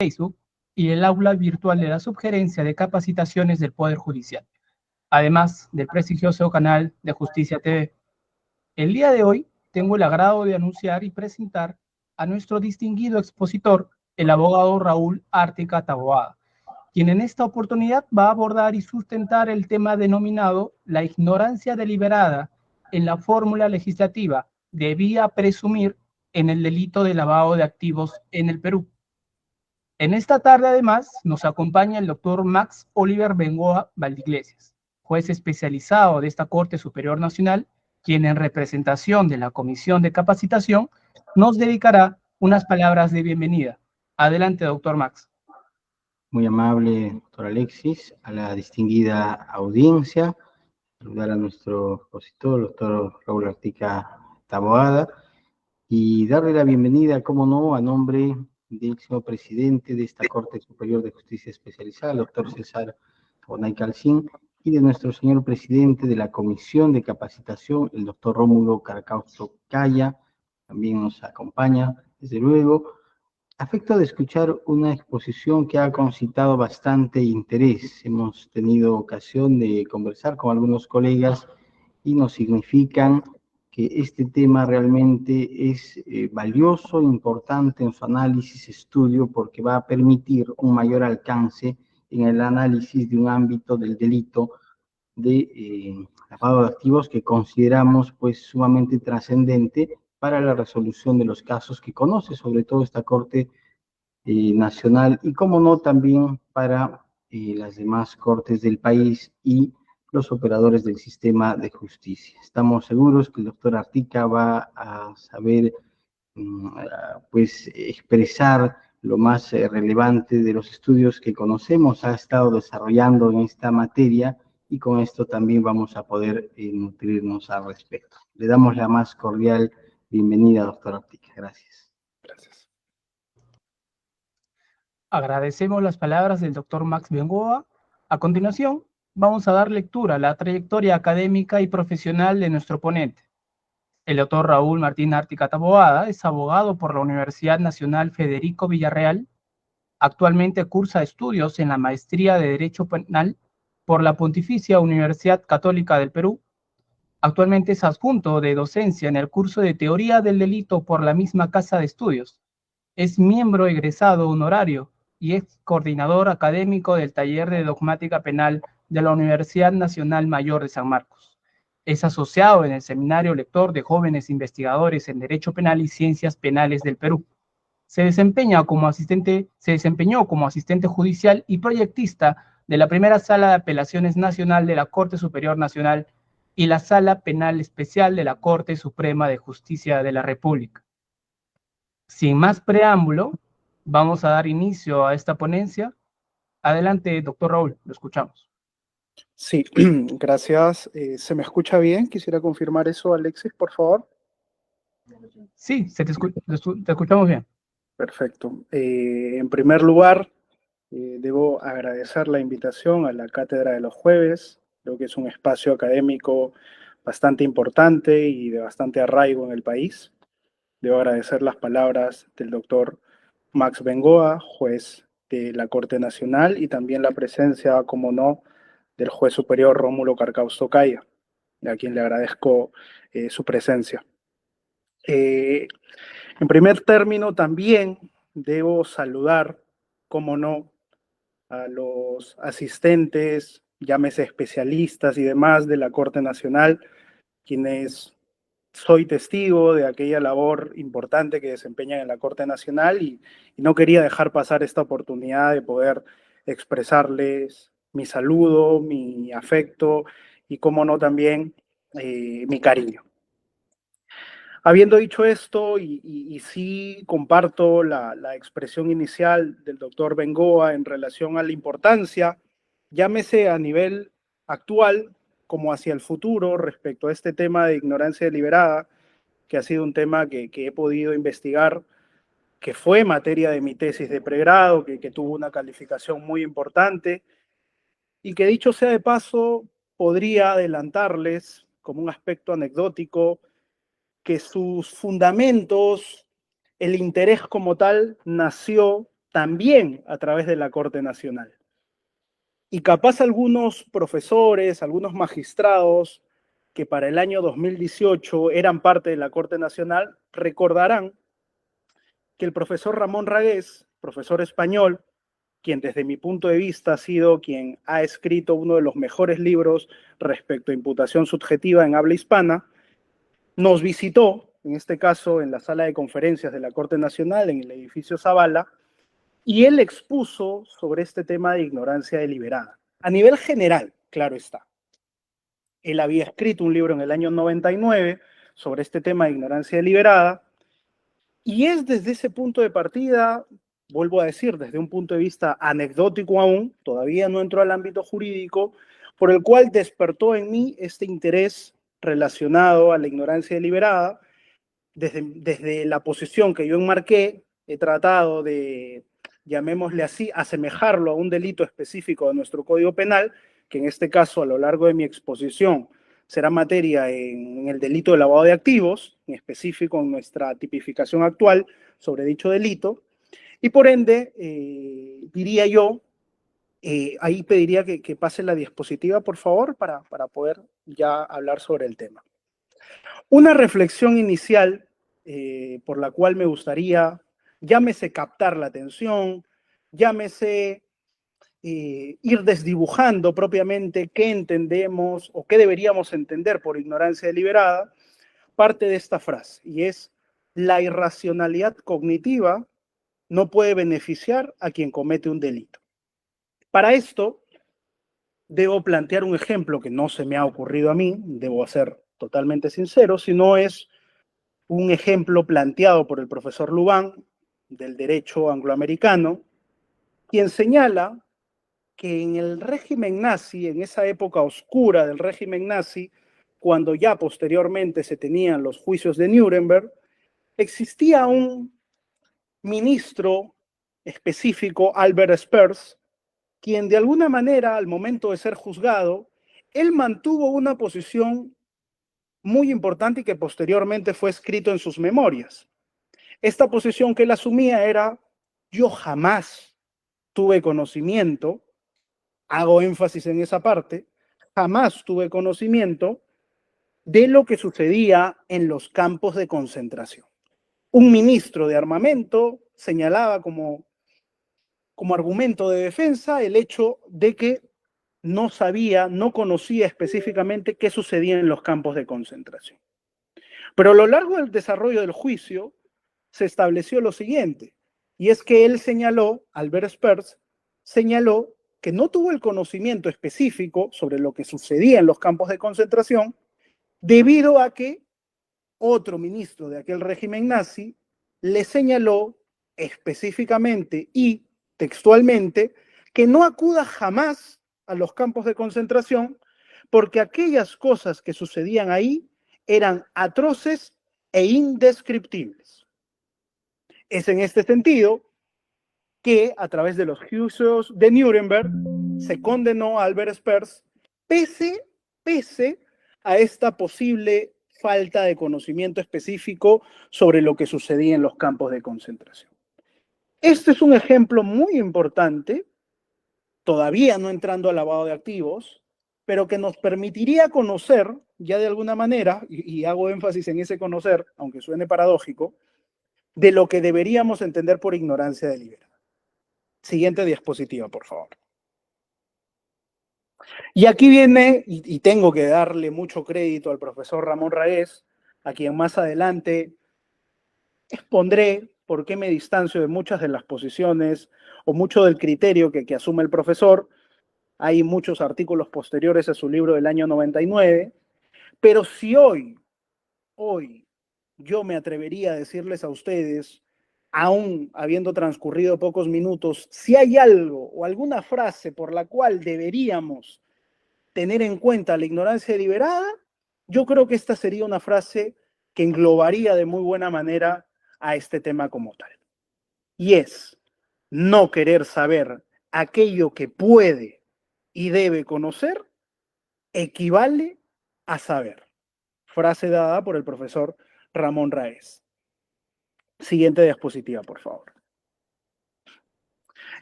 Facebook y el aula virtual de la Subgerencia de Capacitaciones del Poder Judicial, además del prestigioso canal de Justicia TV. El día de hoy tengo el agrado de anunciar y presentar a nuestro distinguido expositor, el abogado Raúl Ártica Taboada, quien en esta oportunidad va a abordar y sustentar el tema denominado la ignorancia deliberada en la fórmula legislativa debía presumir en el delito de lavado de activos en el Perú. En esta tarde, además, nos acompaña el doctor Max Oliver Bengoa Valdiglesias, juez especializado de esta Corte Superior Nacional, quien en representación de la Comisión de Capacitación nos dedicará unas palabras de bienvenida. Adelante, doctor Max. Muy amable, doctor Alexis, a la distinguida audiencia, saludar a nuestro expositor, doctor Raúl Ártica Taboada, y darle la bienvenida, como no, a nombre del señor presidente de esta Corte Superior de Justicia Especializada, el doctor César Bonay Calcín, y de nuestro señor presidente de la Comisión de Capacitación, el doctor Rómulo Carcausto Caya, también nos acompaña, desde luego, a efecto de escuchar una exposición que ha concitado bastante interés. Hemos tenido ocasión de conversar con algunos colegas y nos significan que este tema realmente es valioso, importante en su análisis, estudio, porque va a permitir un mayor alcance en el análisis de un ámbito del delito de lavado de activos que consideramos pues sumamente trascendente para la resolución de los casos que conoce, sobre todo esta Corte Nacional, y como no también para las demás cortes del país y los operadores del sistema de justicia. Estamos seguros que el doctor Ártica va a saber pues expresar lo más relevante de los estudios que conocemos, ha estado desarrollando en esta materia, y con esto también vamos a poder nutrirnos al respecto. Le damos la más cordial bienvenida, doctor Ártica. Gracias. Gracias. Agradecemos las palabras del doctor Max Bengoa. A continuación, vamos a dar lectura a la trayectoria académica y profesional de nuestro ponente. El doctor Raúl Martín Ártica Taboada es abogado por la Universidad Nacional Federico Villarreal. Actualmente cursa estudios en la Maestría de Derecho Penal por la Pontificia Universidad Católica del Perú. Actualmente es adjunto de docencia en el curso de Teoría del Delito por la misma casa de estudios. Es miembro egresado honorario y es coordinador académico del Taller de Dogmática Penal de la Universidad Nacional Mayor de San Marcos. Es asociado en el Seminario Lector de Jóvenes Investigadores en Derecho Penal y Ciencias Penales del Perú. Se desempeñó como asistente judicial y proyectista de la Primera Sala de Apelaciones Nacional de la Corte Superior Nacional y la Sala Penal Especial de la Corte Suprema de Justicia de la República. Sin más preámbulo, vamos a dar inicio a esta ponencia. Adelante, doctor Raúl, lo escuchamos. Sí, gracias. ¿Se me escucha bien? Quisiera confirmar eso, Alexis, por favor. Sí, te escuchamos bien. Perfecto. En primer lugar, debo agradecer la invitación a la Cátedra de los Jueves. Creo que es un espacio académico bastante importante y de bastante arraigo en el país. Debo agradecer las palabras del doctor Max Bengoa, juez de la Corte Nacional, y también la presencia, como no, del juez superior Rómulo Carcausto Caya, a quien le agradezco su presencia. En primer término, también debo saludar, como no, a los asistentes, llámese especialistas y demás de la Corte Nacional, quienes soy testigo de aquella labor importante que desempeñan en la Corte Nacional, y no quería dejar pasar esta oportunidad de poder expresarles mi saludo, mi afecto y, como no, también mi cariño. Habiendo dicho esto, y sí comparto la expresión inicial del doctor Bengoa en relación a la importancia, llámese a nivel actual como hacia el futuro, respecto a este tema de ignorancia deliberada, que ha sido un tema que he podido investigar, que fue materia de mi tesis de pregrado, que tuvo una calificación muy importante, y que, dicho sea de paso, podría adelantarles como un aspecto anecdótico que sus fundamentos, el interés como tal, nació también a través de la Corte Nacional. Y capaz algunos profesores, algunos magistrados que para el año 2018 eran parte de la Corte Nacional, recordarán que el profesor Ramón Ragués, profesor español, quien desde mi punto de vista ha sido quien ha escrito uno de los mejores libros respecto a imputación subjetiva en habla hispana, nos visitó, en este caso en la sala de conferencias de la Corte Nacional, en el edificio Zavala, y él expuso sobre este tema de ignorancia deliberada. A nivel general, claro está. Él había escrito un libro en el año 99 sobre este tema de ignorancia deliberada, y es desde ese punto de partida, vuelvo a decir, desde un punto de vista anecdótico aún, todavía no entró al ámbito jurídico, por el cual despertó en mí este interés relacionado a la ignorancia deliberada. Desde la posición que yo enmarqué, he tratado de, llamémosle así, asemejarlo a un delito específico de nuestro Código Penal, que en este caso, a lo largo de mi exposición, será materia en el delito de lavado de activos, en específico en nuestra tipificación actual sobre dicho delito, y por ende, diría yo, ahí pediría que pase la diapositiva, por favor, para poder ya hablar sobre el tema. Una reflexión inicial por la cual me gustaría, llámese captar la atención, llámese ir desdibujando propiamente qué entendemos o qué deberíamos entender por ignorancia deliberada, parte de esta frase, y es: la irracionalidad cognitiva no puede beneficiar a quien comete un delito. Para esto, debo plantear un ejemplo que no se me ha ocurrido a mí, debo ser totalmente sincero, sino es un ejemplo planteado por el profesor Lubán del derecho angloamericano, quien señala que en el régimen nazi, en esa época oscura del régimen nazi, cuando ya posteriormente se tenían los juicios de Nuremberg, existía un ministro específico, Albert Speers, quien de alguna manera, al momento de ser juzgado, él mantuvo una posición muy importante y que posteriormente fue escrito en sus memorias. Esta posición que él asumía era: yo jamás tuve conocimiento, hago énfasis en esa parte, jamás tuve conocimiento de lo que sucedía en los campos de concentración. Un ministro de armamento señalaba como argumento de defensa el hecho de que no sabía, no conocía específicamente qué sucedía en los campos de concentración. Pero a lo largo del desarrollo del juicio se estableció lo siguiente, y es que él señaló, Albert Speers, señaló que no tuvo el conocimiento específico sobre lo que sucedía en los campos de concentración debido a que otro ministro de aquel régimen nazi le señaló específicamente y textualmente que no acuda jamás a los campos de concentración porque aquellas cosas que sucedían ahí eran atroces e indescriptibles. Es en este sentido que a través de los juicios de Nuremberg se condenó a Albert Speers pese a esta posible falta de conocimiento específico sobre lo que sucedía en los campos de concentración. Este es un ejemplo muy importante, todavía no entrando al lavado de activos, pero que nos permitiría conocer, ya de alguna manera, y hago énfasis en ese conocer, aunque suene paradójico, de lo que deberíamos entender por ignorancia deliberada. Siguiente diapositiva, por favor. Y aquí viene, y tengo que darle mucho crédito al profesor Ramón Ragués, a quien más adelante expondré por qué me distancio de muchas de las posiciones o mucho del criterio que asume el profesor. Hay muchos artículos posteriores a su libro del año 99, pero si hoy yo me atrevería a decirles a ustedes, aún habiendo transcurrido pocos minutos, si hay algo o alguna frase por la cual deberíamos tener en cuenta la ignorancia deliberada, yo creo que esta sería una frase que englobaría de muy buena manera a este tema como tal. Y es: no querer saber aquello que puede y debe conocer equivale a saber. Frase dada por el profesor Ramón Ragués. Siguiente diapositiva, por favor.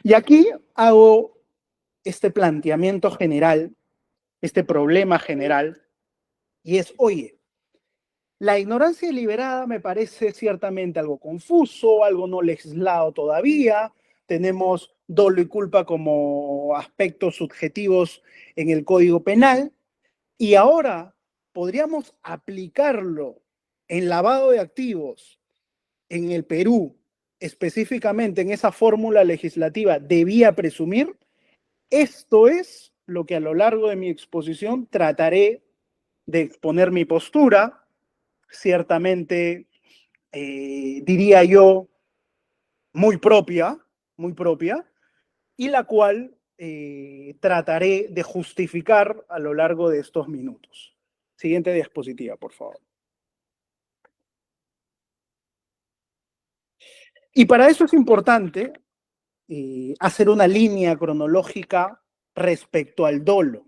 Y aquí hago este planteamiento general, este problema general, y es, oye, la ignorancia deliberada me parece ciertamente algo confuso, algo no legislado todavía. Tenemos dolo y culpa como aspectos subjetivos en el Código Penal, y ahora podríamos aplicarlo en lavado de activos en el Perú, específicamente en esa fórmula legislativa debía presumir. Esto es lo que a lo largo de mi exposición trataré de exponer mi postura, ciertamente diría yo muy propia, y la cual trataré de justificar a lo largo de estos minutos. Siguiente diapositiva, por favor. Y para eso es importante hacer una línea cronológica respecto al dolo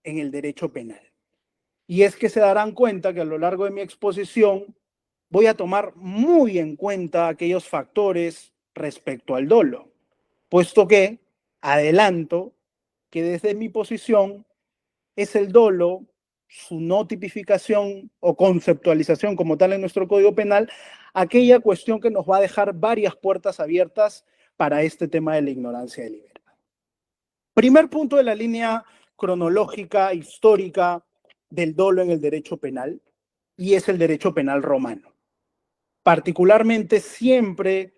en el derecho penal. Y es que se darán cuenta que a lo largo de mi exposición voy a tomar muy en cuenta aquellos factores respecto al dolo, puesto que adelanto que desde mi posición es el dolo, su no tipificación o conceptualización como tal en nuestro Código Penal, aquella cuestión que nos va a dejar varias puertas abiertas para este tema de la ignorancia deliberada. Primer punto de la línea cronológica, histórica del dolo en el derecho penal, y es el derecho penal romano. Particularmente siempre,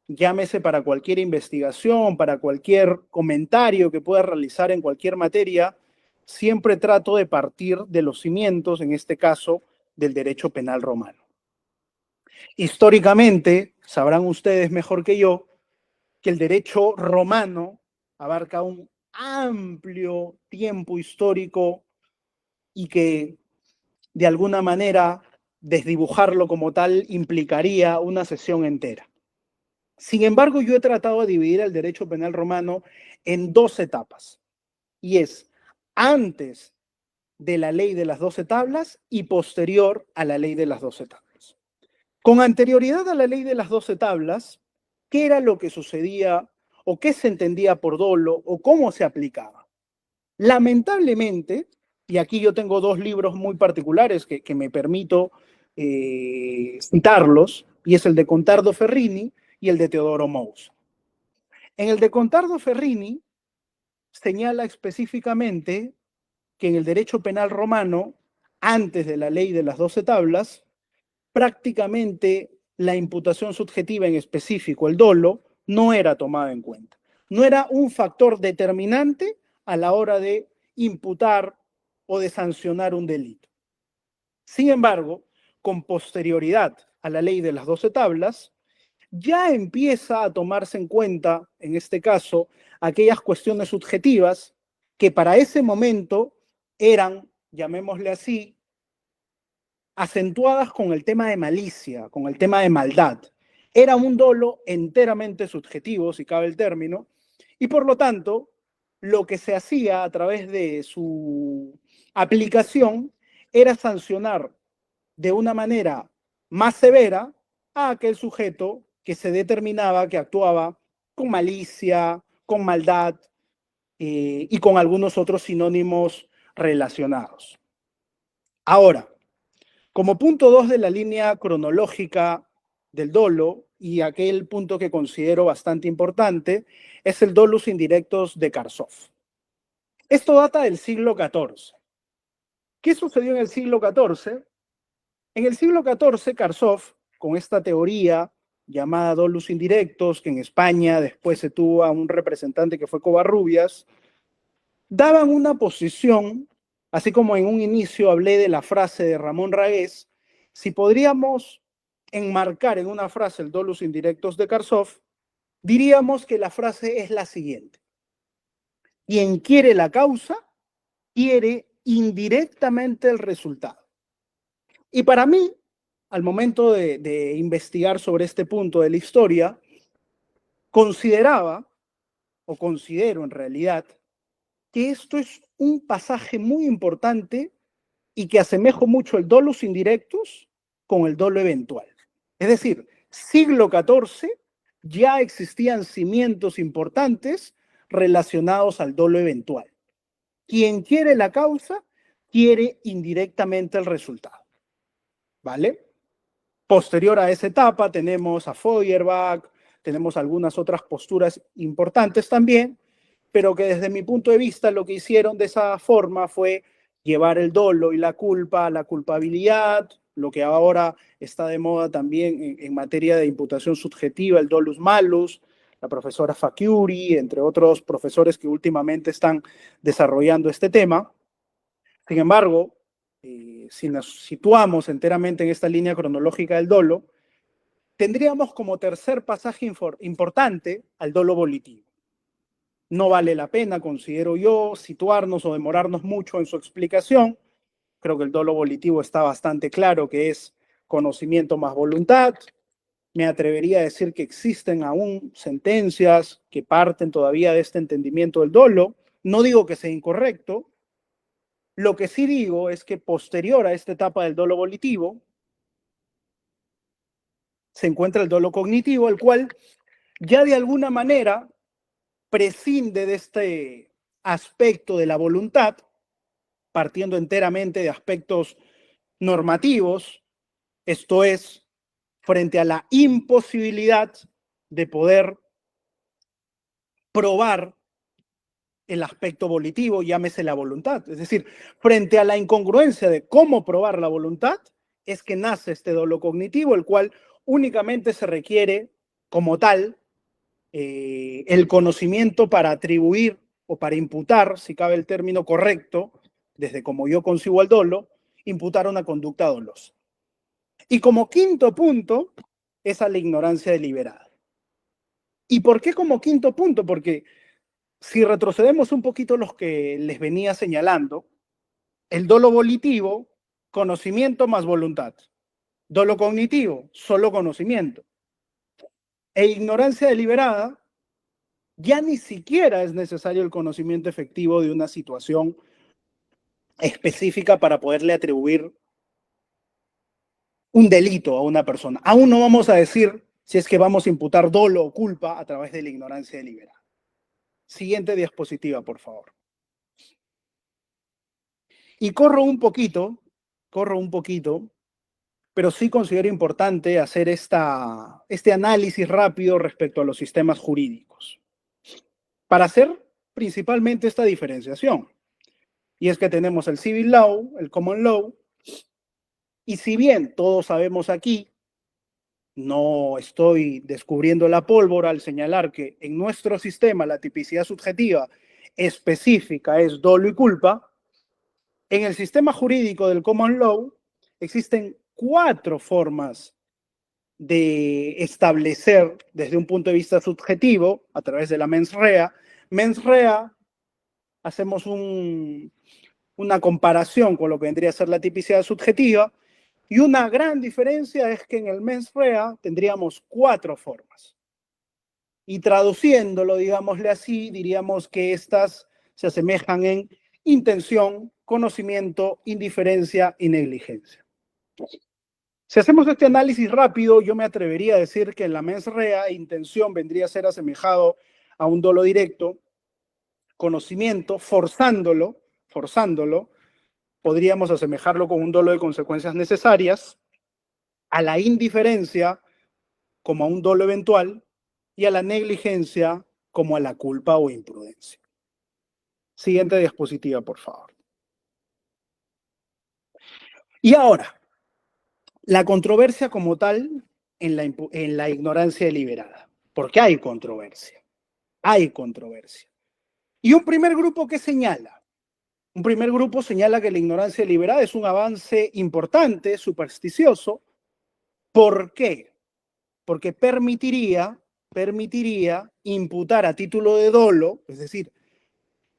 llámese para cualquier investigación, para cualquier comentario que pueda realizar en cualquier materia, siempre trato de partir de los cimientos, en este caso, del derecho penal romano. Históricamente, sabrán ustedes mejor que yo, que el derecho romano abarca un amplio tiempo histórico y que de alguna manera desdibujarlo como tal implicaría una sesión entera. Sin embargo, yo he tratado de dividir el derecho penal romano en dos etapas, y es antes de la ley de las 12 tablas y posterior a la ley de las 12 tablas. Con anterioridad a la ley de las 12 tablas, ¿qué era lo que sucedía o qué se entendía por dolo o cómo se aplicaba? Lamentablemente, y aquí yo tengo dos libros muy particulares que me permito citarlos, y es el de Contardo Ferrini y el de Teodoro Mousa. En el de Contardo Ferrini señala específicamente que en el derecho penal romano, antes de la ley de las 12 tablas, prácticamente la imputación subjetiva en específico, el dolo, no era tomada en cuenta. No era un factor determinante a la hora de imputar o de sancionar un delito. Sin embargo, con posterioridad a la ley de las 12 tablas, ya empieza a tomarse en cuenta, en este caso, aquellas cuestiones subjetivas que para ese momento eran, llamémosle así, acentuadas con el tema de malicia, con el tema de maldad. Era un dolo enteramente subjetivo, si cabe el término, y por lo tanto, lo que se hacía a través de su aplicación era sancionar de una manera más severa a aquel sujeto que se determinaba que actuaba con malicia, con maldad y con algunos otros sinónimos relacionados. Ahora, como punto 2 de la línea cronológica del dolo, y aquel punto que considero bastante importante, es el dolus indirectos de Karsov. Esto data del siglo XIV. ¿Qué sucedió en el siglo XIV? En el siglo XIV, Karsov, con esta teoría llamada dolus indirectos, que en España después se tuvo a un representante que fue Covarrubias, daban una posición, así como en un inicio hablé de la frase de Ramón Ragués, si podríamos enmarcar en una frase el dolus indirectos de Karsov, diríamos que la frase es la siguiente: quien quiere la causa, quiere indirectamente el resultado. Y para mí, al momento de investigar sobre este punto de la historia, consideraba, o considero en realidad, que esto es un pasaje muy importante y que asemejo mucho el dolus indirectus con el dolo eventual. Es decir, siglo XIV, ya existían cimientos importantes relacionados al dolo eventual. Quien quiere la causa, quiere indirectamente el resultado, ¿vale? Posterior a esa etapa tenemos a Feuerbach, tenemos algunas otras posturas importantes también, pero que desde mi punto de vista lo que hicieron de esa forma fue llevar el dolo y la culpa a la culpabilidad, lo que ahora está de moda también en materia de imputación subjetiva, el dolus malus, la profesora Facchiuri, entre otros profesores que últimamente están desarrollando este tema. Sin embargo, si nos situamos enteramente en esta línea cronológica del dolo, tendríamos como tercer pasaje importante al dolo volitivo. No vale la pena, considero yo, situarnos o demorarnos mucho en su explicación. Creo que el dolo volitivo está bastante claro que es conocimiento más voluntad. Me atrevería a decir que existen aún sentencias que parten todavía de este entendimiento del dolo. No digo que sea incorrecto. Lo que sí digo es que posterior a esta etapa del dolo volitivo, se encuentra el dolo cognitivo, el cual ya de alguna manera prescinde de este aspecto de la voluntad, partiendo enteramente de aspectos normativos, esto es, frente a la imposibilidad de poder probar el aspecto volitivo, llámese la voluntad. Es decir, frente a la incongruencia de cómo probar la voluntad, es que nace este dolo cognitivo, el cual únicamente se requiere como tal el conocimiento para atribuir o para imputar, si cabe el término correcto, desde como yo concibo el dolo, imputar una conducta dolosa. Y como quinto punto, es a la ignorancia deliberada. ¿Y por qué como quinto punto? Porque si retrocedemos un poquito los que les venía señalando, el dolo volitivo, conocimiento más voluntad. Dolo cognitivo, solo conocimiento. E ignorancia deliberada, ya ni siquiera es necesario el conocimiento efectivo de una situación específica para poderle atribuir un delito a una persona. Aún no vamos a decir si es que vamos a imputar dolo o culpa a través de la ignorancia deliberada. Siguiente diapositiva, por favor. Y corro un poquito, pero sí considero importante hacer este análisis rápido respecto a los sistemas jurídicos, para hacer principalmente esta diferenciación. Y es que tenemos el civil law, el common law, y si bien todos sabemos aquí, no estoy descubriendo la pólvora al señalar que en nuestro sistema la tipicidad subjetiva específica es dolo y culpa, en el sistema jurídico del common law existen 4 formas de establecer desde un punto de vista subjetivo a través de la mens rea. Mens rea, hacemos una comparación con lo que vendría a ser la tipicidad subjetiva, y una gran diferencia es que en el mens rea tendríamos 4 formas. Y traduciéndolo, digámosle así, diríamos que estas se asemejan en intención, conocimiento, indiferencia y negligencia. Si hacemos este análisis rápido, yo me atrevería a decir que en la mens rea intención vendría a ser asemejado a un dolo directo, conocimiento, forzándolo, podríamos asemejarlo con un dolo de consecuencias necesarias, a la indiferencia como a un dolo eventual y a la negligencia como a la culpa o imprudencia. Siguiente diapositiva, por favor. Y ahora, la controversia como tal en la ignorancia deliberada. ¿Por qué hay controversia? Hay controversia. Y un primer grupo que señala. Un primer grupo señala que la ignorancia deliberada es un avance importante, supersticioso. ¿Por qué? Porque permitiría imputar a título de dolo, es decir,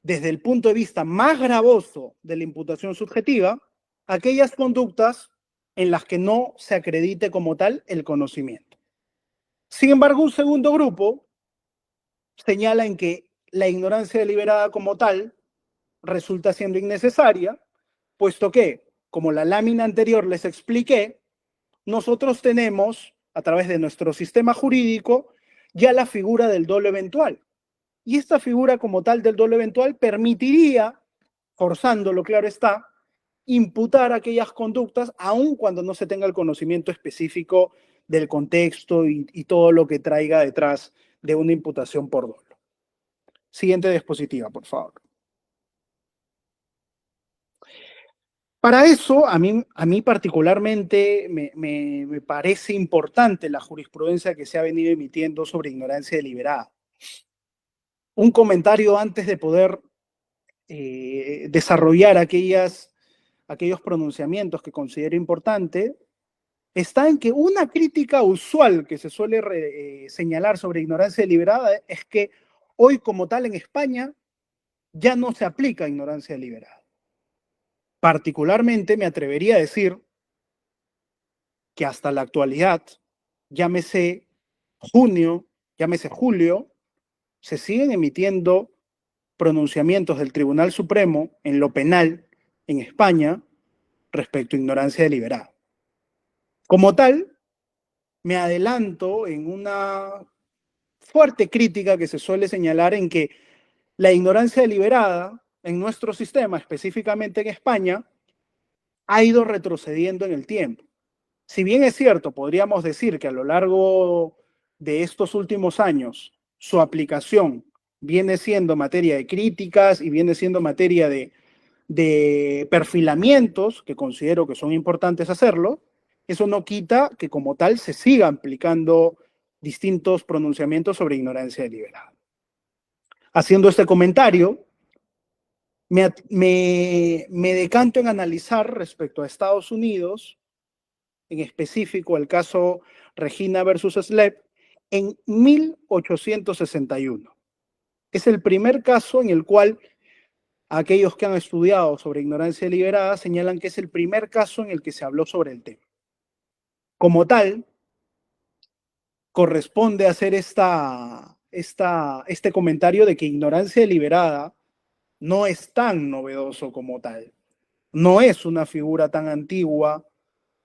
desde el punto de vista más gravoso de la imputación subjetiva, aquellas conductas en las que no se acredite como tal el conocimiento. Sin embargo, un segundo grupo señala en que la ignorancia deliberada como tal resulta siendo innecesaria, puesto que, como la lámina anterior les expliqué, nosotros tenemos, a través de nuestro sistema jurídico, ya la figura del dolo eventual. Y esta figura como tal del dolo eventual permitiría, forzándolo, claro está, imputar aquellas conductas aun cuando no se tenga el conocimiento específico del contexto y todo lo que traiga detrás de una imputación por dolo. Siguiente diapositiva, por favor. Para eso, a mí particularmente me parece importante la jurisprudencia que se ha venido emitiendo sobre ignorancia deliberada. Un comentario antes de poder desarrollar aquellos pronunciamientos que considero importante, está en que una crítica usual que se suele señalar sobre ignorancia deliberada es que hoy como tal en España ya no se aplica ignorancia deliberada. Particularmente me atrevería a decir que hasta la actualidad, llámese junio, llámese julio, se siguen emitiendo pronunciamientos del Tribunal Supremo en lo penal en España respecto a ignorancia deliberada. Como tal, me adelanto en una fuerte crítica que se suele señalar en que la ignorancia deliberada en nuestro sistema, específicamente en España, ha ido retrocediendo en el tiempo. Si bien es cierto, podríamos decir que a lo largo de estos últimos años su aplicación viene siendo materia de críticas y viene siendo materia de perfilamientos, que considero que son importantes hacerlo, eso no quita que como tal se sigan aplicando distintos pronunciamientos sobre ignorancia deliberada. Haciendo este comentario, me decanto en analizar respecto a Estados Unidos, en específico el caso Regina versus Slep, en 1861. Es el primer caso en el cual aquellos que han estudiado sobre ignorancia deliberada señalan que es el primer caso en el que se habló sobre el tema. Como tal, corresponde hacer este comentario de que ignorancia deliberada no es tan novedoso como tal. No es una figura tan antigua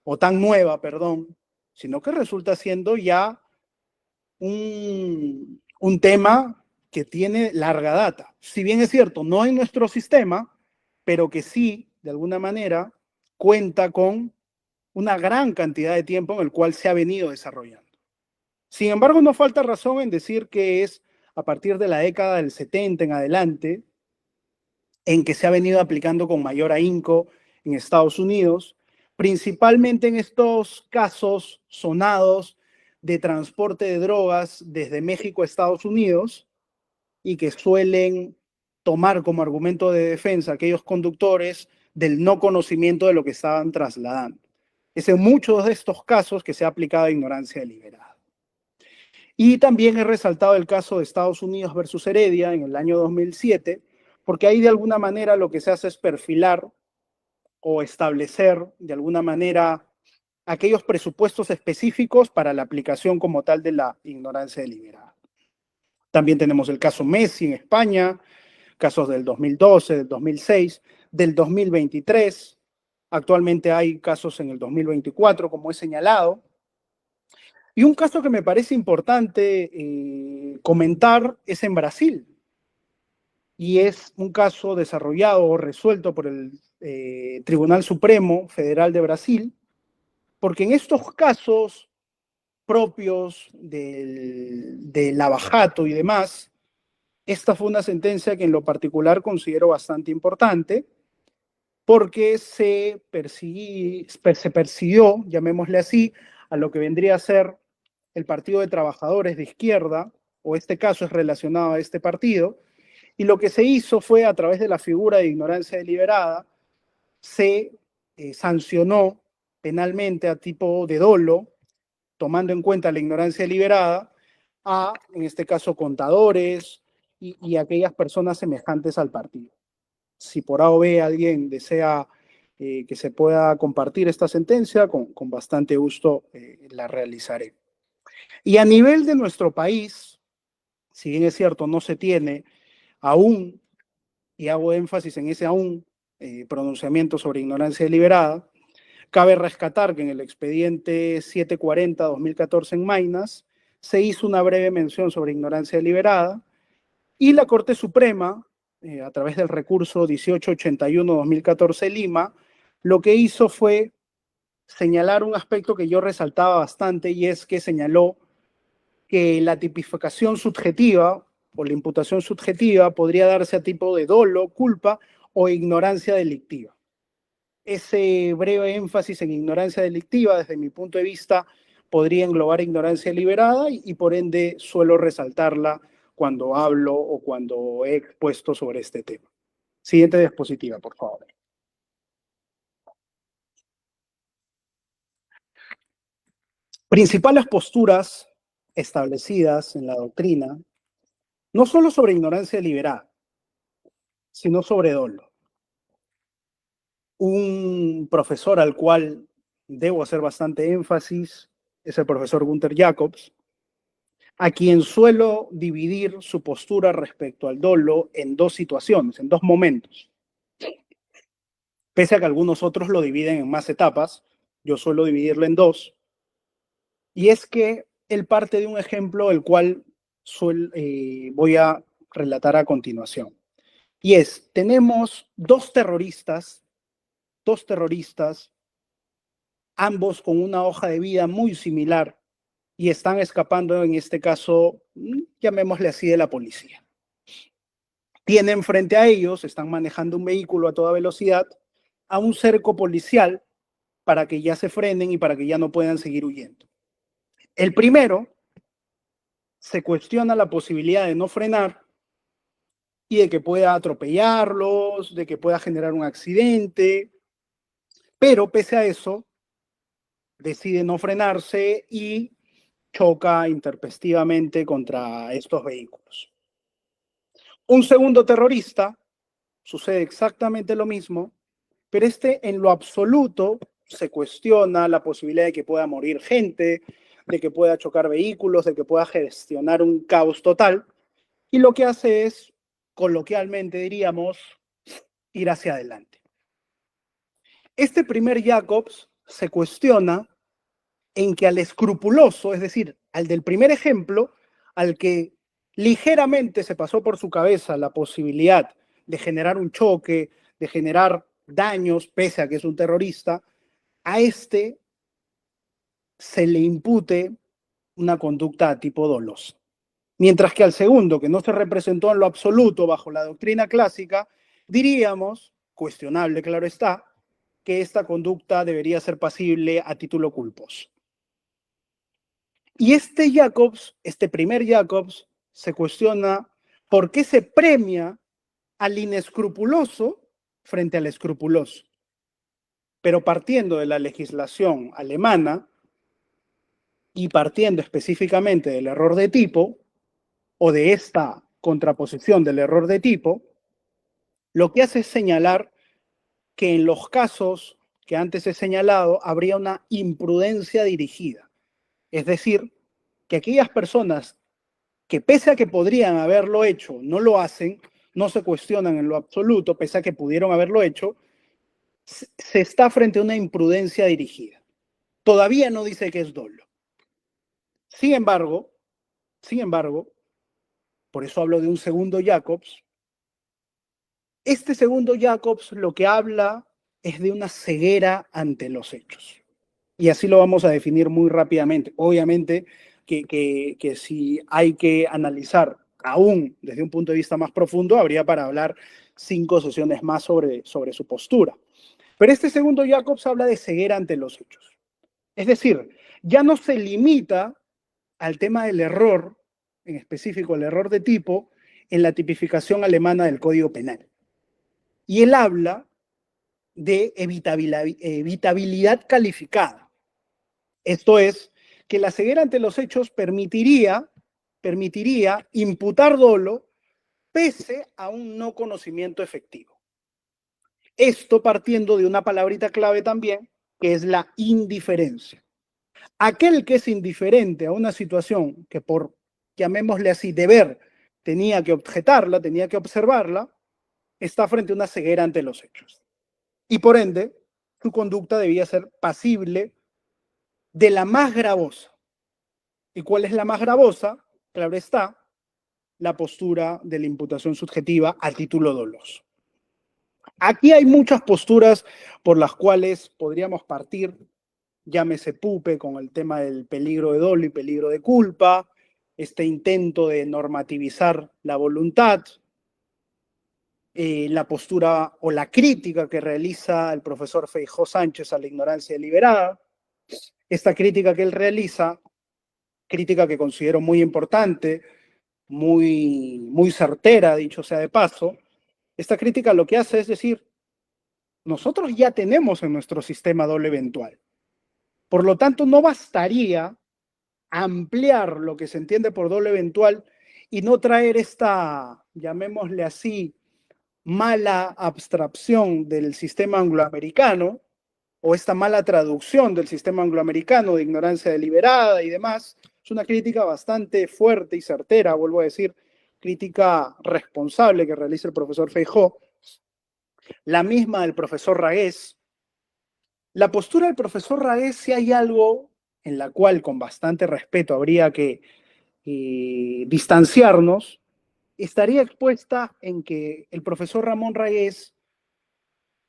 o tan nueva, perdón, sino que resulta siendo ya un tema que tiene larga data. Si bien es cierto, no en nuestro sistema, pero que sí, de alguna manera, cuenta con una gran cantidad de tiempo en el cual se ha venido desarrollando. Sin embargo, no falta razón en decir que es a partir de la década del 70 en adelante en que se ha venido aplicando con mayor ahínco en Estados Unidos, principalmente en estos casos sonados de transporte de drogas desde México a Estados Unidos y que suelen tomar como argumento de defensa aquellos conductores del no conocimiento de lo que estaban trasladando. Es en muchos de estos casos que se ha aplicado ignorancia deliberada. Y también he resaltado el caso de Estados Unidos versus Heredia en el año 2007, porque ahí de alguna manera lo que se hace es perfilar o establecer de alguna manera aquellos presupuestos específicos para la aplicación como tal de la ignorancia deliberada. También tenemos el caso Messi en España, casos del 2012, del 2006, del 2023. Actualmente hay casos en el 2024, como he señalado. Y un caso que me parece importante comentar es en Brasil. Y es un caso desarrollado o resuelto por el Tribunal Supremo Federal de Brasil, porque en estos casos propios del lavajato y demás, esta fue una sentencia que en lo particular considero bastante importante, porque se persiguió, llamémosle así, a lo que vendría a ser el Partido de Trabajadores de Izquierda, o este caso es relacionado a este partido, y lo que se hizo fue, a través de la figura de ignorancia deliberada, se sancionó penalmente a tipo de dolo, tomando en cuenta la ignorancia deliberada, a, en este caso, contadores y aquellas personas semejantes al partido. Si por A o B alguien desea que se pueda compartir esta sentencia, con bastante gusto la realizaré. Y a nivel de nuestro país, si bien es cierto, no se tiene aún, y hago énfasis en ese aún, pronunciamiento sobre ignorancia deliberada, cabe rescatar que en el expediente 740-2014 en Maynas se hizo una breve mención sobre ignorancia deliberada, y la Corte Suprema, a través del recurso 1881-2014 Lima, lo que hizo fue señalar un aspecto que yo resaltaba bastante, y es que señaló que la tipificación subjetiva o la imputación subjetiva podría darse a tipo de dolo, culpa o ignorancia delictiva. Ese breve énfasis en ignorancia delictiva, desde mi punto de vista, podría englobar ignorancia deliberada y por ende suelo resaltarla cuando hablo o cuando he expuesto sobre este tema. Siguiente diapositiva, por favor. Principales posturas establecidas en la doctrina, no solo sobre ignorancia deliberada, sino sobre dolo. Un profesor al cual debo hacer bastante énfasis es el profesor Gunther Jacobs, a quien suelo dividir su postura respecto al dolo en dos situaciones, en dos momentos. Pese a que algunos otros lo dividen en más etapas, yo suelo dividirlo en dos. Y es que él parte de un ejemplo el cual voy a relatar a continuación. Y es, tenemos dos terroristas, ambos con una hoja de vida muy similar, y están escapando, en este caso, llamémosle así, de la policía. Tienen frente a ellos, están manejando un vehículo a toda velocidad, a un cerco policial para que ya se frenen y para que ya no puedan seguir huyendo. El primero se cuestiona la posibilidad de no frenar y de que pueda atropellarlos, de que pueda generar un accidente, pero pese a eso, decide no frenarse y choca intempestivamente contra estos vehículos. Un segundo terrorista, sucede exactamente lo mismo, pero en lo absoluto se cuestiona la posibilidad de que pueda morir gente, de que pueda chocar vehículos, de que pueda gestionar un caos total, y lo que hace es, coloquialmente diríamos, ir hacia adelante. Este primer Jacobs se cuestiona en que al escrupuloso, es decir, al del primer ejemplo, al que ligeramente se pasó por su cabeza la posibilidad de generar un choque, de generar daños, pese a que es un terrorista, a este se le impute una conducta tipo dolosa. Mientras que al segundo, que no se representó en lo absoluto bajo la doctrina clásica, diríamos, cuestionable claro está, que esta conducta debería ser pasible a título culposo. Y este primer Jacobs, se cuestiona por qué se premia al inescrupuloso frente al escrupuloso. Pero partiendo de la legislación alemana y partiendo específicamente del error de tipo, o de esta contraposición del error de tipo, lo que hace es señalar que en los casos que antes he señalado habría una imprudencia dirigida. Es decir, que aquellas personas que pese a que podrían haberlo hecho, no lo hacen, no se cuestionan en lo absoluto, pese a que pudieron haberlo hecho, se está frente a una imprudencia dirigida. Todavía no dice que es dolo. Sin embargo, por eso hablo de un segundo Jacobs, este segundo Jacobs lo que habla es de una ceguera ante los hechos. Y así lo vamos a definir muy rápidamente. Obviamente que si hay que analizar aún desde un punto de vista más profundo, habría para hablar 5 sesiones más sobre su postura. Pero este segundo Jacobs habla de ceguera ante los hechos. Es decir, ya no se limita al tema del error, en específico el error de tipo, en la tipificación alemana del Código Penal. Y él habla de evitabilidad calificada. Esto es, que la ceguera ante los hechos permitiría imputar dolo pese a un no conocimiento efectivo. Esto partiendo de una palabrita clave también, que es la indiferencia. Aquel que es indiferente a una situación que por, llamémosle así, deber, tenía que objetarla, tenía que observarla, está frente a una ceguera ante los hechos. Y por ende, su conducta debía ser pasible de la más gravosa ¿Y cuál es la más gravosa? Claro está, la postura de la imputación subjetiva a título doloso. Aquí hay muchas posturas por las cuales podríamos partir, llámese Pupe con el tema del peligro de dolo y peligro de culpa, este intento de normativizar la voluntad, la postura o la crítica que realiza el profesor Feijó Sánchez a la ignorancia deliberada. Esta crítica que él realiza, crítica que considero muy importante, muy certera, dicho sea de paso, esta crítica lo que hace es decir, nosotros ya tenemos en nuestro sistema doble eventual. Por lo tanto, no bastaría ampliar lo que se entiende por doble eventual y no traer esta, llamémosle así, mala abstracción del sistema angloamericano o esta mala traducción del sistema angloamericano de ignorancia deliberada y demás. Es una crítica bastante fuerte y certera, vuelvo a decir, crítica responsable que realiza el profesor Feijó, la misma del profesor Ragués. La postura del profesor Ragués, si hay algo en la cual con bastante respeto habría que distanciarnos, estaría expuesta en que el profesor Ramón Ragués,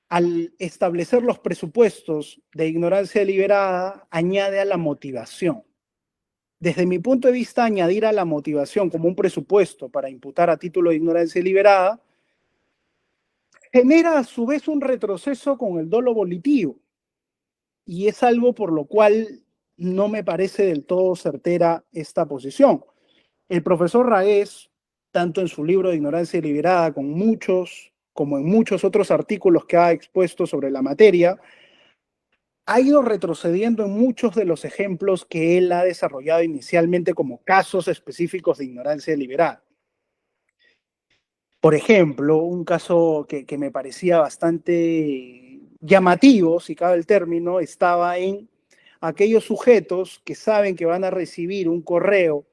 al establecer los presupuestos de ignorancia deliberada, añade a la motivación. Desde mi punto de vista, añadir a la motivación como un presupuesto para imputar a título de ignorancia deliberada genera a su vez un retroceso con el dolo volitivo. Y es algo por lo cual no me parece del todo certera esta posición. El profesor Ragués, tanto en su libro de Ignorancia Deliberada como en muchos otros artículos que ha expuesto sobre la materia, ha ido retrocediendo en muchos de los ejemplos que él ha desarrollado inicialmente como casos específicos de ignorancia deliberada. Por ejemplo, un caso que me parecía bastante llamativo, si cabe el término, estaba en aquellos sujetos que saben que van a recibir un correo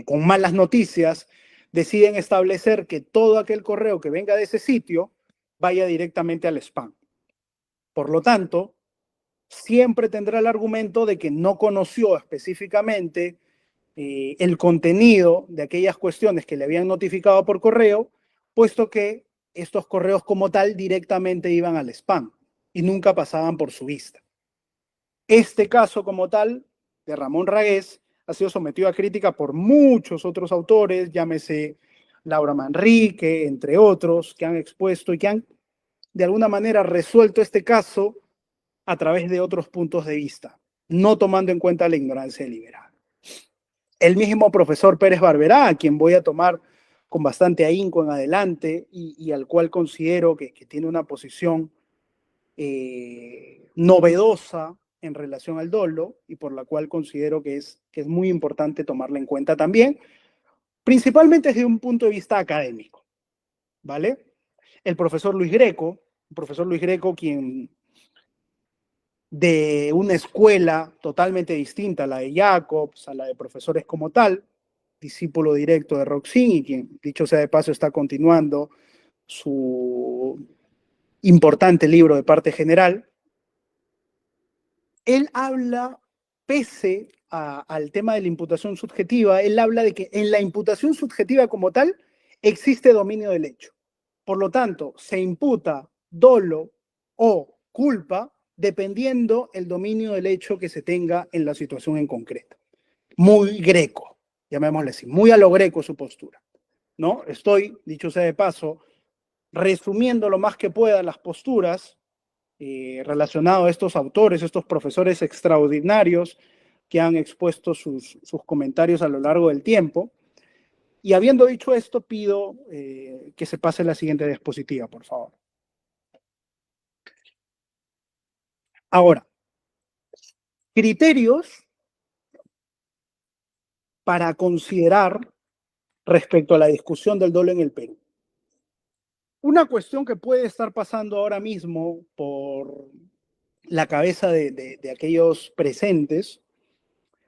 con malas noticias, deciden establecer que todo aquel correo que venga de ese sitio vaya directamente al spam. Por lo tanto, siempre tendrá el argumento de que no conoció específicamente el contenido de aquellas cuestiones que le habían notificado por correo, puesto que estos correos como tal directamente iban al spam y nunca pasaban por su vista. Este caso como tal de Ramón Ragués ha sido sometido a crítica por muchos otros autores, llámese Laura Manrique, entre otros, que han expuesto y que han de alguna manera resuelto este caso a través de otros puntos de vista, no tomando en cuenta la ignorancia deliberada. El mismo profesor Pérez Barberá, a quien voy a tomar con bastante ahínco en adelante y al cual considero que tiene una posición novedosa en relación al dolo y por la cual considero que es muy importante tomarla en cuenta también, principalmente desde un punto de vista académico, ¿vale? El profesor Luis Greco, quien de una escuela totalmente distinta a la de Jacobs, a la de profesores como tal, discípulo directo de Roxin, quien, dicho sea de paso, está continuando su importante libro de parte general. Él habla, pese al tema de la imputación subjetiva, él habla de que en la imputación subjetiva como tal existe dominio del hecho. Por lo tanto, se imputa dolo o culpa dependiendo el dominio del hecho que se tenga en la situación en concreto. Muy greco, llamémosle así, muy a lo greco su postura, ¿no? Estoy, dicho sea de paso, resumiendo lo más que pueda las posturas relacionado a estos autores, estos profesores extraordinarios que han expuesto sus comentarios a lo largo del tiempo. Y habiendo dicho esto, pido que se pase la siguiente diapositiva, por favor. Ahora, criterios para considerar respecto a la discusión del dolo en el Perú. Una cuestión que puede estar pasando ahora mismo por la cabeza de aquellos presentes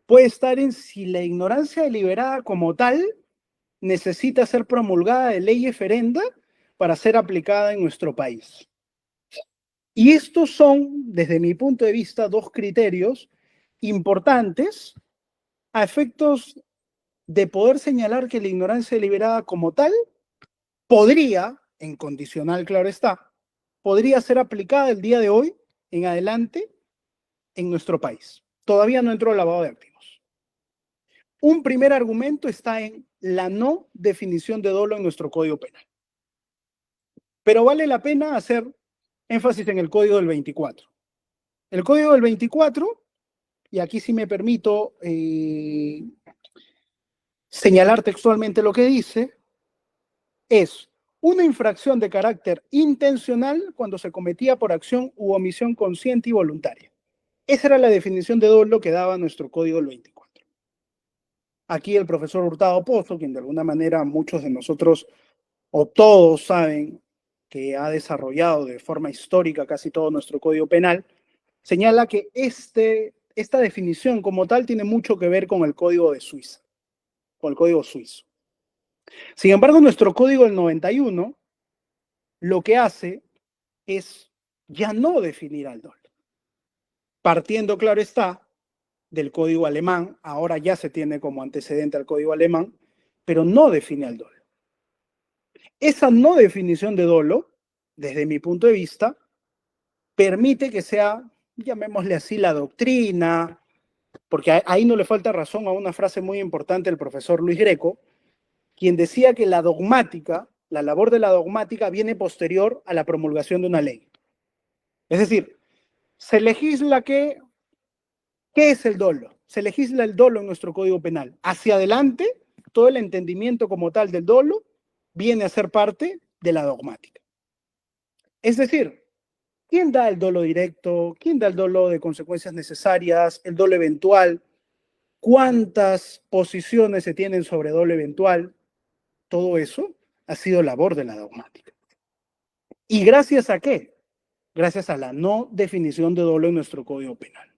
puede estar en si la ignorancia deliberada como tal necesita ser promulgada de ley eferenda para ser aplicada en nuestro país. Y estos son, desde mi punto de vista, dos criterios importantes a efectos de poder señalar que la ignorancia deliberada como tal podría, en condicional claro está, podría ser aplicada el día de hoy en adelante en nuestro país. Todavía no entró el lavado de activos. Un primer argumento está en la no definición de dolo en nuestro Código Penal. Pero vale la pena hacer énfasis en el Código del 24. El Código del 24, y aquí sí me permito señalar textualmente lo que dice, es una infracción de carácter intencional cuando se cometía por acción u omisión consciente y voluntaria. Esa era la definición de dolo que daba nuestro Código del 24. Aquí el profesor Hurtado Pozo, quien de alguna manera muchos de nosotros o todos saben que ha desarrollado de forma histórica casi todo nuestro Código Penal, señala que esta definición como tal tiene mucho que ver con el Código de Suiza, con el Código suizo. Sin embargo, nuestro Código del 91 lo que hace es ya no definir al dolo. Partiendo, claro está, del Código alemán, ahora ya se tiene como antecedente al Código alemán, pero no define al dolo. Esa no definición de dolo, desde mi punto de vista, permite que sea, llamémosle así, la doctrina, porque ahí no le falta razón a una frase muy importante del profesor Luis Greco, quien decía que la dogmática, la labor de la dogmática viene posterior a la promulgación de una ley. Es decir, se legisla ¿qué es el dolo? Se legisla el dolo en nuestro Código Penal. Hacia adelante, todo el entendimiento como tal del dolo viene a ser parte de la dogmática. Es decir, ¿quién da el dolo directo? ¿Quién da el dolo de consecuencias necesarias? ¿El dolo eventual? ¿Cuántas posiciones se tienen sobre dolo eventual? Todo eso ha sido labor de la dogmática. ¿Y gracias a qué? Gracias a la no definición de dolo en nuestro Código Penal.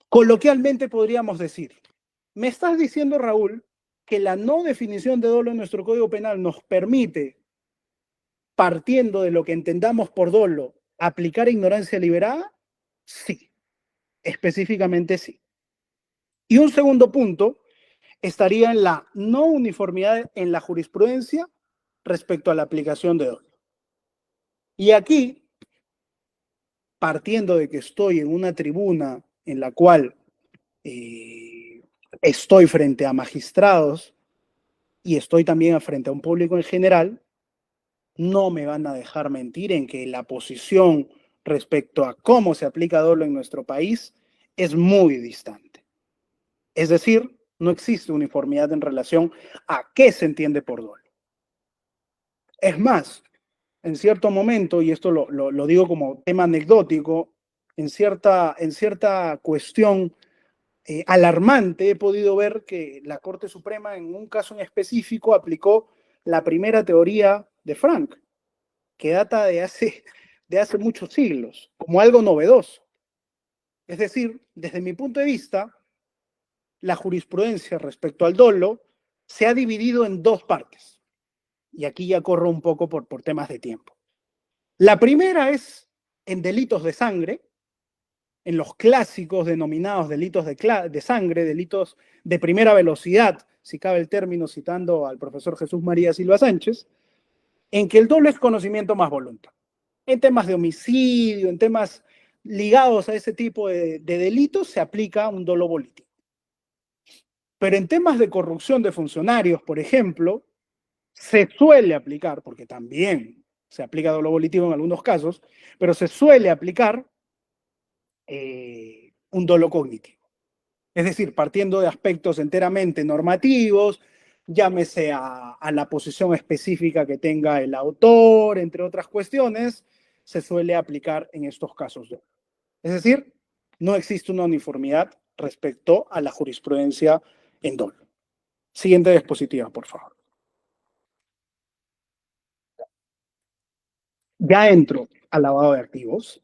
Coloquialmente podríamos decir, me estás diciendo, Raúl, que la no definición de dolo en nuestro Código Penal nos permite, partiendo de lo que entendamos por dolo, aplicar ignorancia deliberada. Sí, específicamente sí. Y un segundo punto estaría en la no uniformidad en la jurisprudencia respecto a la aplicación de dolo. Y aquí, partiendo de que estoy en una tribuna en la cual estoy frente a magistrados y estoy también frente a un público en general, no me van a dejar mentir en que la posición respecto a cómo se aplica dolo en nuestro país es muy distante. Es decir, no existe uniformidad en relación a qué se entiende por dolo. Es más, en cierto momento, y esto lo digo como tema anecdótico, en cierta cuestión alarmante he podido ver que la Corte Suprema en un caso en específico aplicó la primera teoría de Frank, que data de hace muchos siglos, como algo novedoso. Es decir, desde mi punto de vista, la jurisprudencia respecto al dolo se ha dividido en dos partes. Y aquí ya corro un poco por temas de tiempo. La primera es en delitos de sangre, en los clásicos denominados delitos de sangre, delitos de primera velocidad, si cabe el término citando al profesor Jesús María Silva Sánchez, en que el dolo es conocimiento más voluntad. En temas de homicidio, en temas ligados a ese tipo de delitos, se aplica un dolo volitivo. Pero en temas de corrupción de funcionarios, por ejemplo, se suele aplicar, porque también se aplica dolo volitivo en algunos casos, pero se suele aplicar un dolo cognitivo. Es decir, partiendo de aspectos enteramente normativos, llámese a la posición específica que tenga el autor, entre otras cuestiones, se suele aplicar en estos casos. Es decir, no existe una uniformidad respecto a la jurisprudencia en dolo. Siguiente diapositiva, por favor. Ya entro al lavado de activos.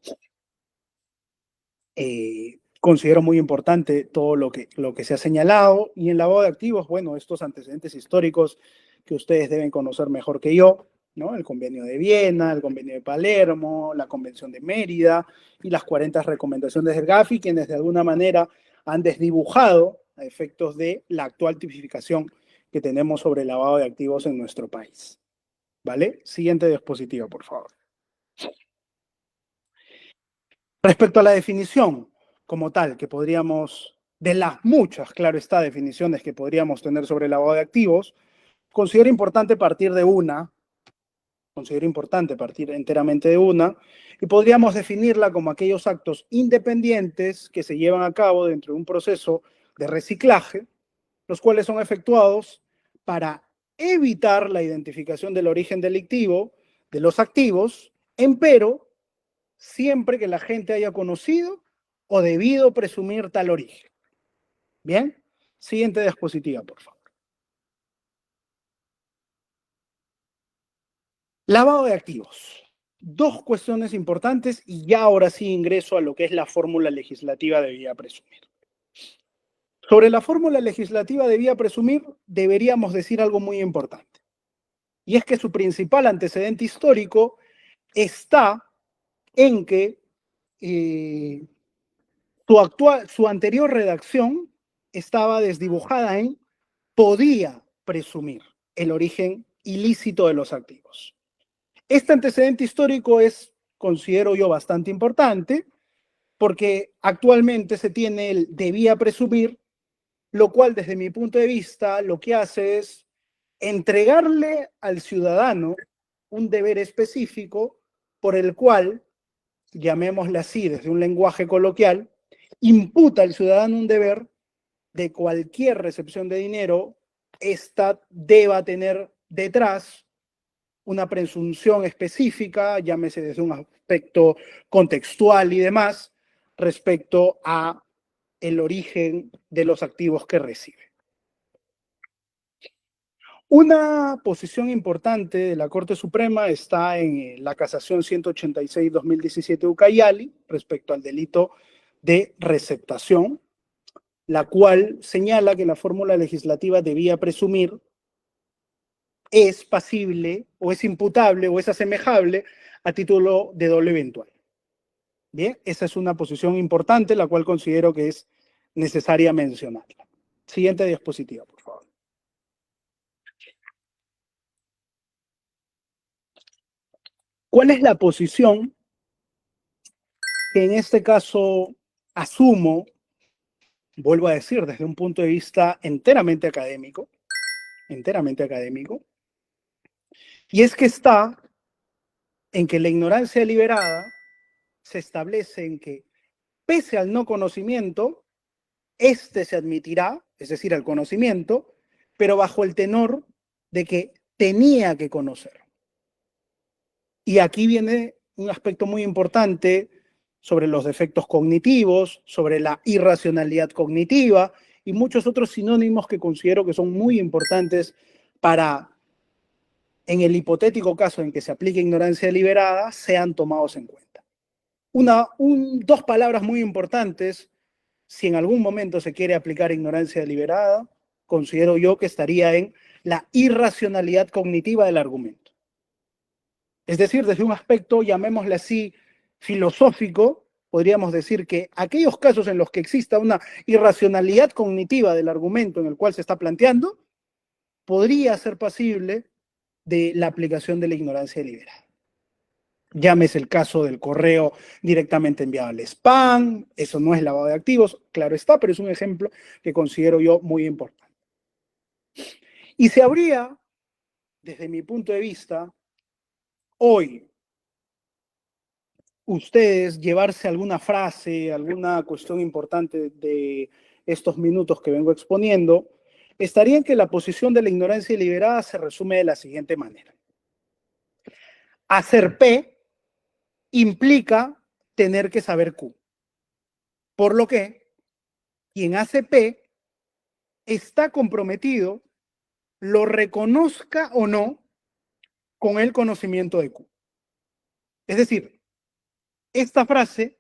Considero muy importante todo lo que se ha señalado, y en lavado de activos, bueno, estos antecedentes históricos que ustedes deben conocer mejor que yo, ¿no? El Convenio de Viena, el Convenio de Palermo, la Convención de Mérida y las 40 recomendaciones del GAFI, quienes de alguna manera han desdibujado a efectos de la actual tipificación que tenemos sobre el lavado de activos en nuestro país. ¿Vale? Siguiente diapositiva, por favor. Respecto a la definición como tal, que podríamos, de las muchas, claro está, definiciones que podríamos tener sobre el lavado de activos, considero importante partir enteramente de una, y podríamos definirla como aquellos actos independientes que se llevan a cabo dentro de un proceso de reciclaje, los cuales son efectuados para evitar la identificación del origen delictivo de los activos, empero siempre que la gente haya conocido o debido presumir tal origen. Bien, siguiente diapositiva, por favor. Lavado de activos. Dos cuestiones importantes y ya ahora sí ingreso a lo que es la fórmula legislativa debida presumir. Sobre la fórmula legislativa debida presumir, deberíamos decir algo muy importante. Y es que su principal antecedente histórico está en que su anterior redacción estaba desdibujada en podía presumir el origen ilícito de los activos. Este antecedente histórico es, considero yo, bastante importante porque actualmente se tiene el debía presumir, lo cual desde mi punto de vista lo que hace es entregarle al ciudadano un deber específico por el cual, llamémosle así desde un lenguaje coloquial, imputa al ciudadano un deber de cualquier recepción de dinero, ésta deba tener detrás una presunción específica, llámese desde un aspecto contextual y demás, respecto a el origen de los activos que recibe. Una posición importante de la Corte Suprema está en la casación 186-2017 Ucayali respecto al delito de receptación, la cual señala que la fórmula legislativa debía presumir es pasible o es imputable o es asemejable a título de doble eventual. Bien, esa es una posición importante, la cual considero que es necesaria mencionarla. Siguiente diapositiva, por favor. ¿Cuál es la posición que en este caso asumo, vuelvo a decir, desde un punto de vista enteramente académico, y es que está en que la ignorancia deliberada se establece en que, pese al no conocimiento, este se admitirá, es decir, al conocimiento, pero bajo el tenor de que tenía que conocer. Y aquí viene un aspecto muy importante sobre los defectos cognitivos, sobre la irracionalidad cognitiva y muchos otros sinónimos que considero que son muy importantes para, en el hipotético caso en que se aplique ignorancia deliberada, sean tomados en cuenta. Dos palabras muy importantes, si en algún momento se quiere aplicar ignorancia deliberada, considero yo que estaría en la irracionalidad cognitiva del argumento. Es decir, desde un aspecto, llamémosle así, filosófico, podríamos decir que aquellos casos en los que exista una irracionalidad cognitiva del argumento en el cual se está planteando, podría ser pasible de la aplicación de la ignorancia deliberada. Llámese el caso del correo directamente enviado al spam, eso no es lavado de activos, claro está, pero es un ejemplo que considero yo muy importante. Y se habría, desde mi punto de vista, hoy, ustedes llevarse alguna frase, alguna cuestión importante de estos minutos que vengo exponiendo, estaría en que la posición de la ignorancia deliberada se resume de la siguiente manera. Hacer P implica tener que saber Q. Por lo que quien hace P está comprometido, lo reconozca o no, con el conocimiento de Q. Es decir, esta frase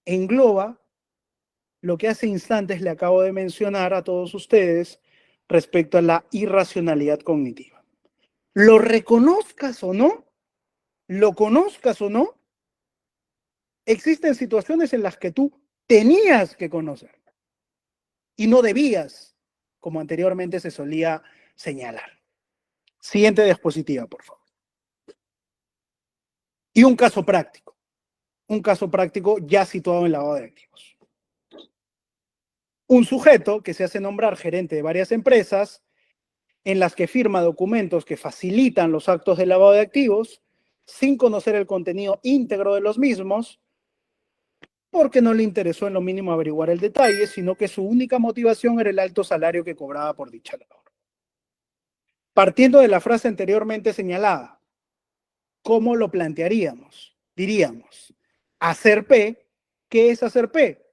engloba lo que hace instantes le acabo de mencionar a todos ustedes respecto a la irracionalidad cognitiva. Lo reconozcas o no, lo conozcas o no, existen situaciones en las que tú tenías que conocer. y no debías, como anteriormente se solía señalar. Siguiente diapositiva, por favor. Y un caso práctico ya situado en lavado de activos. Un sujeto que se hace nombrar gerente de varias empresas en las que firma documentos que facilitan los actos de lavado de activos sin conocer el contenido íntegro de los mismos, porque no le interesó en lo mínimo averiguar el detalle, sino que su única motivación era el alto salario que cobraba por dicha labor. Partiendo de la frase anteriormente señalada, ¿cómo lo plantearíamos? Diríamos, hacer P, ¿qué es hacer P?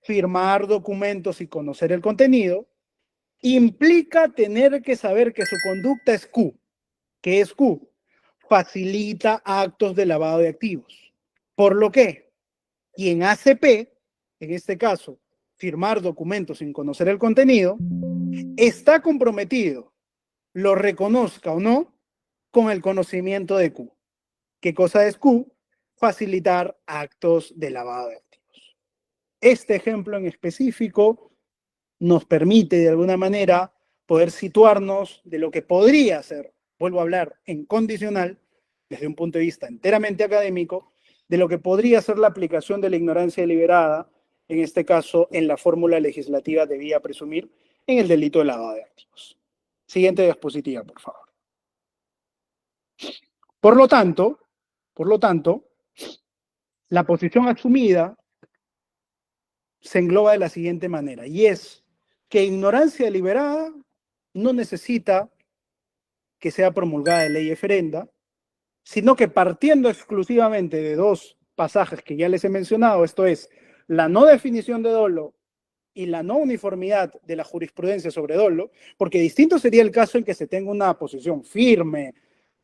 Firmar documentos y conocer el contenido, implica tener que saber que su conducta es Q. ¿Qué es Q? Facilita actos de lavado de activos. Por lo que quien hace P, en este caso, firmar documentos sin conocer el contenido, está comprometido, lo reconozca o no, con el conocimiento de Q. ¿Qué cosa es Q? Facilitar actos de lavado de activos. Este ejemplo en específico nos permite de alguna manera poder situarnos de lo que podría ser, vuelvo a hablar en condicional, desde un punto de vista enteramente académico, de lo que podría ser la aplicación de la ignorancia deliberada, en este caso en la fórmula legislativa debía presumir en el delito de lavado de activos. Siguiente diapositiva, por favor. Por lo tanto, la posición asumida se engloba de la siguiente manera, y es que ignorancia deliberada no necesita que sea promulgada de ley referenda, sino que partiendo exclusivamente de dos pasajes que ya les he mencionado, esto es, la no definición de dolo y la no uniformidad de la jurisprudencia sobre dolo, porque distinto sería el caso en que se tenga una posición firme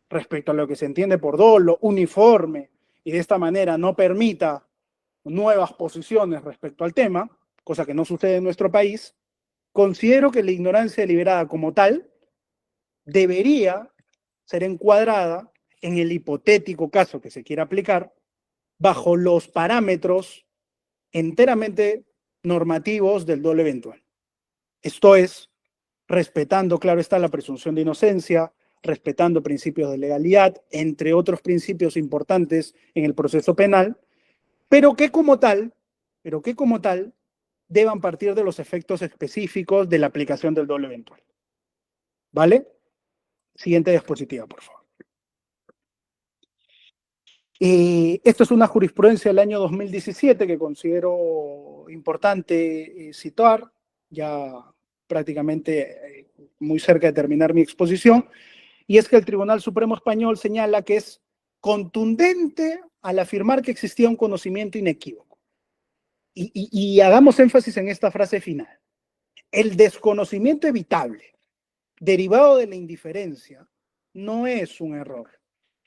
respecto a lo que se entiende por dolo, uniforme, y de esta manera no permita nuevas posiciones respecto al tema, cosa que no sucede en nuestro país. Considero que la ignorancia deliberada como tal debería ser encuadrada en el hipotético caso que se quiera aplicar bajo los parámetros enteramente normativos del dolo eventual. Esto es, respetando, claro está, la presunción de inocencia, respetando principios de legalidad, entre otros principios importantes en el proceso penal, pero que como tal deban partir de los efectos específicos de la aplicación del dolo eventual. ¿Vale? Siguiente diapositiva, por favor. Esto es una jurisprudencia del año 2017 que considero importante citar, ya prácticamente muy cerca de terminar mi exposición, y es que el Tribunal Supremo Español señala que es contundente al afirmar que existía un conocimiento inequívoco. Y hagamos énfasis en esta frase final. El desconocimiento evitable derivado de la indiferencia no es un error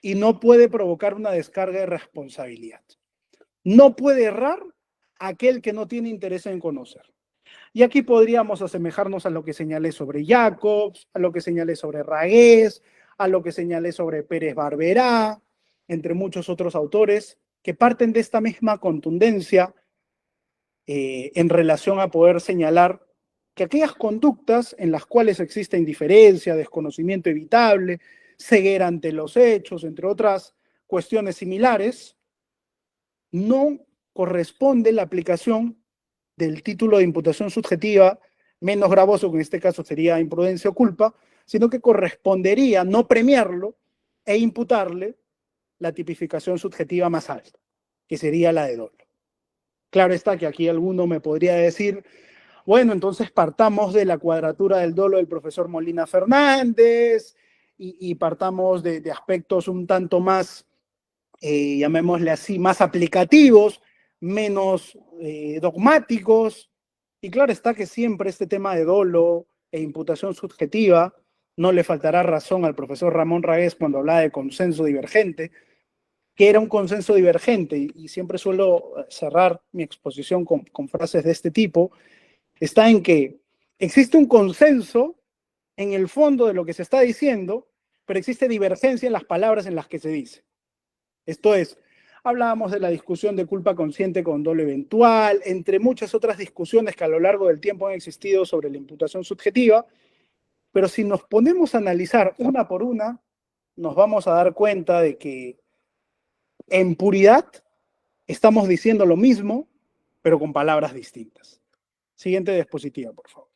y no puede provocar una descarga de responsabilidad. No puede errar aquel que no tiene interés en conocer. Y aquí podríamos asemejarnos a lo que señalé sobre Jacobs, a lo que señalé sobre Ragués, a lo que señalé sobre Pérez Barberá, entre muchos otros autores que parten de esta misma contundencia en relación a poder señalar que aquellas conductas en las cuales existe indiferencia, desconocimiento evitable, ceguera ante los hechos, entre otras cuestiones similares, no corresponde la aplicación del título de imputación subjetiva, menos gravoso, que en este caso sería imprudencia o culpa, sino que correspondería no premiarlo e imputarle la tipificación subjetiva más alta, que sería la de dolo. Claro está que aquí alguno me podría decir, bueno, entonces partamos de la cuadratura del dolo del profesor Molina Fernández y partamos de aspectos un tanto más, llamémosle así, más aplicativos, menos dogmáticos. Y claro está que siempre este tema de dolo e imputación subjetiva no le faltará razón al profesor Ramón Ragués cuando hablaba de consenso divergente, que era un consenso divergente, y siempre suelo cerrar mi exposición con frases de este tipo, está en que existe un consenso en el fondo de lo que se está diciendo, pero existe divergencia en las palabras en las que se dice. Esto es, Hablábamos de la discusión de culpa consciente con dolo eventual, entre muchas otras discusiones que a lo largo del tiempo han existido sobre la imputación subjetiva, pero si nos ponemos a analizar una por una, nos vamos a dar cuenta de que en puridad estamos diciendo lo mismo, pero con palabras distintas. Siguiente diapositiva, por favor.